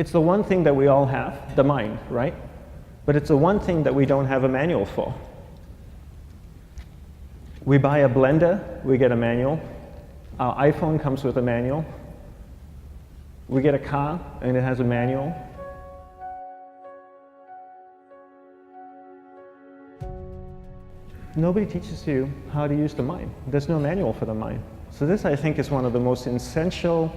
It's the one thing that we all have, the mind, right? But it's the one thing that we don't have a manual for. We buy a blender, we get a manual. Our iPhone comes with a manual. We get a car and it has a manual. Nobody teaches you how to use the mind. There's no manual for the mind. So this, I think, is one of the most essential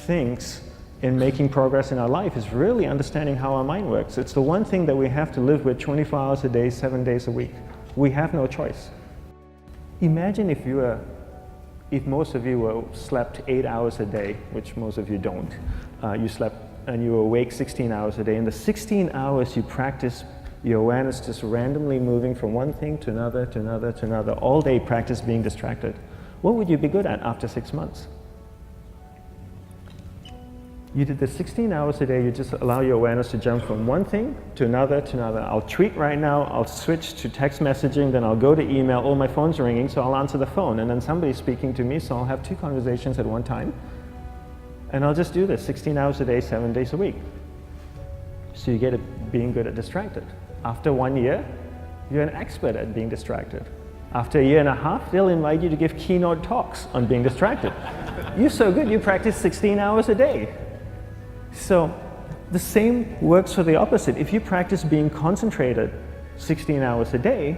things in making progress in our life, is really understanding how our mind works. It's the one thing that we have to live with 24 hours a day, 7 days a week. We have no choice. Imagine if most of you slept 8 hours a day, which most of you don't. You slept and you were awake 16 hours a day. In the 16 hours you practice your awareness just randomly moving from one thing to another, to another, to another. All day practice being distracted. What would you be good at after 6 months? You did this 16 hours a day, you just allow your awareness to jump from one thing to another, to another. I'll tweet right now, I'll switch to text messaging, then I'll go to email. Oh, my phone's ringing, so I'll answer the phone. And then somebody's speaking to me, so I'll have 2 conversations at one time. And I'll just do this 16 hours a day, 7 days a week. So you get it being good at distracted. After 1 year, you're an expert at being distracted. After a year and a half, they'll invite you to give keynote talks on being distracted. You're so good, you practice 16 hours a day. So the same works for the opposite. If you practice being concentrated 16 hours a day,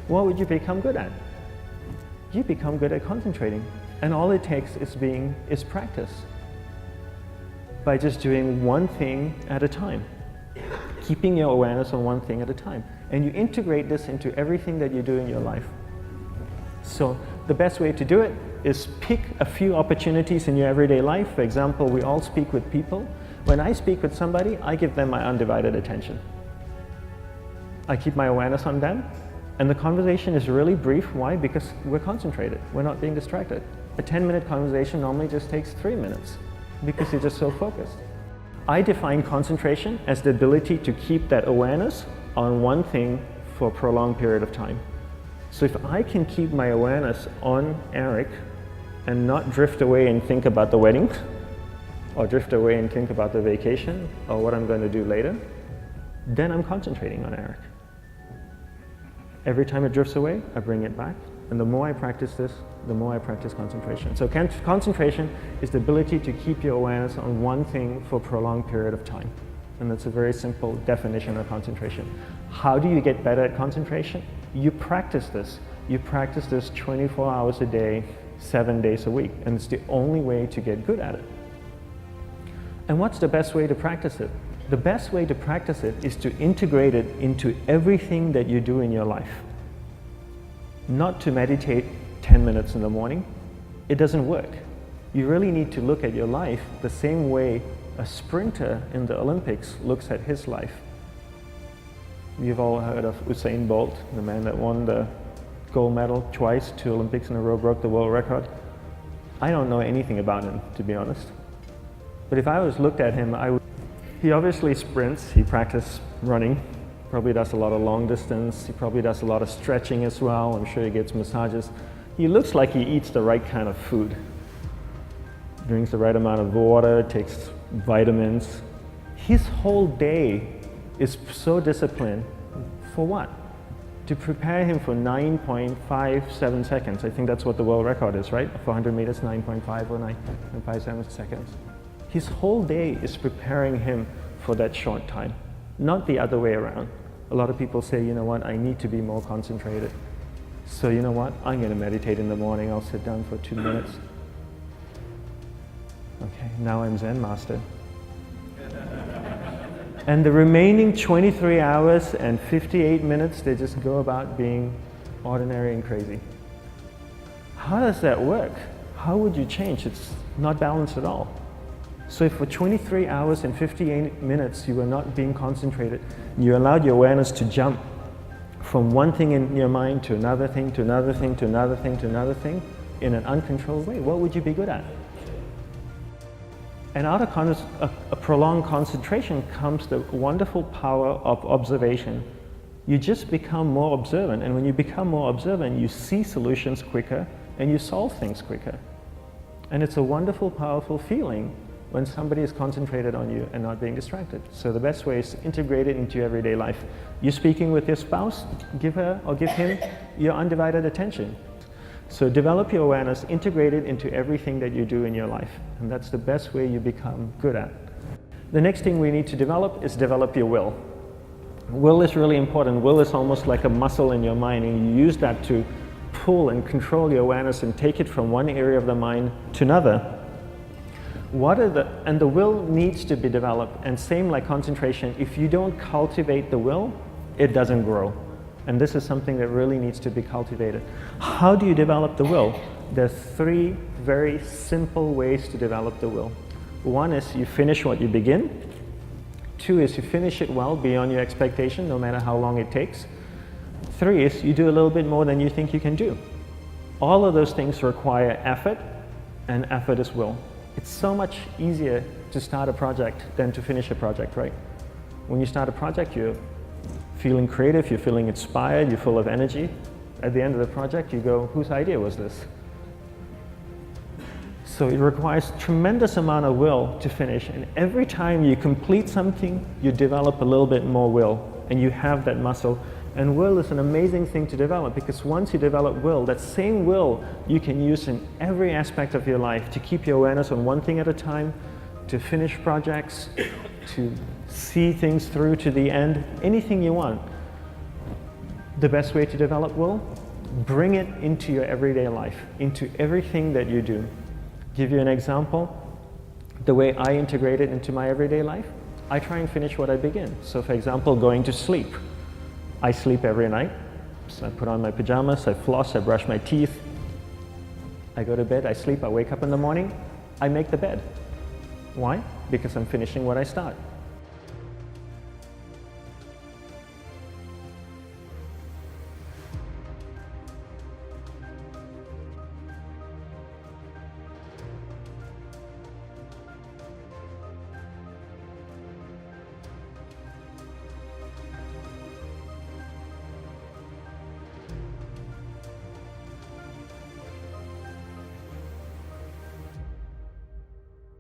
what would you become good at? You become good at concentrating. And all it takes is practice. By just doing one thing at a time. Keeping your awareness on one thing at a time. And you integrate this into everything that you do in your life. So the best way to do it is pick a few opportunities in your everyday life. For example, we all speak with people. When I speak with somebody, I give them my undivided attention. I keep my awareness on them, and the conversation is really brief. Why? Because we're concentrated. We're not being distracted. A 10-minute conversation normally just takes 3 minutes because you're just so focused. I define concentration as the ability to keep that awareness on one thing for a prolonged period of time. So if I can keep my awareness on Eric and not drift away and think about the wedding, or drift away and think about the vacation, or what I'm going to do later, then I'm concentrating on Eric. Every time it drifts away, I bring it back. And the more I practice this, the more I practice concentration. So concentration is the ability to keep your awareness on one thing for a prolonged period of time. And that's a very simple definition of concentration. How do you get better at concentration? You practice this. You practice this 24 hours a day, 7 days a week. And it's the only way to get good at it. And what's the best way to practice it? The best way to practice it is to integrate it into everything that you do in your life. Not to meditate 10 minutes in the morning. It doesn't work. You really need to look at your life the same way a sprinter in the Olympics looks at his life. You've all heard of Usain Bolt, the man that won the gold medal twice, 2 Olympics in a row, broke the world record. I don't know anything about him, to be honest. But if I was looked at him, he obviously sprints, he practices running, probably does a lot of long distance, he probably does a lot of stretching as well, I'm sure he gets massages. He looks like he eats the right kind of food. Drinks the right amount of water, takes vitamins. His whole day is so disciplined. For what? To prepare him for 9.57 seconds. I think that's what the world record is, right? For 100 meters, 9.5 or 9.57 seconds. His whole day is preparing him for that short time, not the other way around. A lot of people say, you know what, I need to be more concentrated. So you know what, I'm going to meditate in the morning, I'll sit down for 2 minutes. Okay, now I'm Zen master. And the remaining 23 hours and 58 minutes, they just go about being ordinary and crazy. How does that work? How would you change? It's not balanced at all. So if for 23 hours and 58 minutes you were not being concentrated, you allowed your awareness to jump from one thing in your mind to another thing, to another thing, to another thing, to another thing, in an uncontrolled way, what would you be good at? And out of a prolonged concentration comes the wonderful power of observation. You just become more observant, and when you become more observant, you see solutions quicker and you solve things quicker. And it's a wonderful, powerful feeling when somebody is concentrated on you and not being distracted. So the best way is to integrate it into your everyday life. You're speaking with your spouse, give her or give him your undivided attention. So develop your awareness, integrate it into everything that you do in your life. And that's the best way you become good at. The next thing we need to develop is develop your will. Will is really important. Will is almost like a muscle in your mind, and you use that to pull and control your awareness and take it from one area of the mind to another. And the will needs to be developed, and same like concentration, if you don't cultivate the will, it doesn't grow. And this is something that really needs to be cultivated. How do you develop the will? There's 3 very simple ways to develop the will. 1 is you finish what you begin. 2 is you finish it well beyond your expectation, no matter how long it takes. 3 is you do a little bit more than you think you can do. All of those things require effort, and effort is will. It's so much easier to start a project than to finish a project, right? When you start a project, you're feeling creative, you're feeling inspired, you're full of energy. At the end of the project, you go, whose idea was this? So it requires tremendous amount of will to finish, and every time you complete something, you develop a little bit more will, and you have that muscle. And will is an amazing thing to develop, because once you develop will, that same will you can use in every aspect of your life to keep your awareness on one thing at a time, to finish projects, to see things through to the end, anything you want. The best way to develop will? Bring it into your everyday life, into everything that you do. Give you an example, the way I integrate it into my everyday life, I try and finish what I begin. So for example, going to sleep. I sleep every night, so I put on my pajamas, I floss, I brush my teeth, I go to bed, I sleep, I wake up in the morning, I make the bed. Why? Because I'm finishing what I start.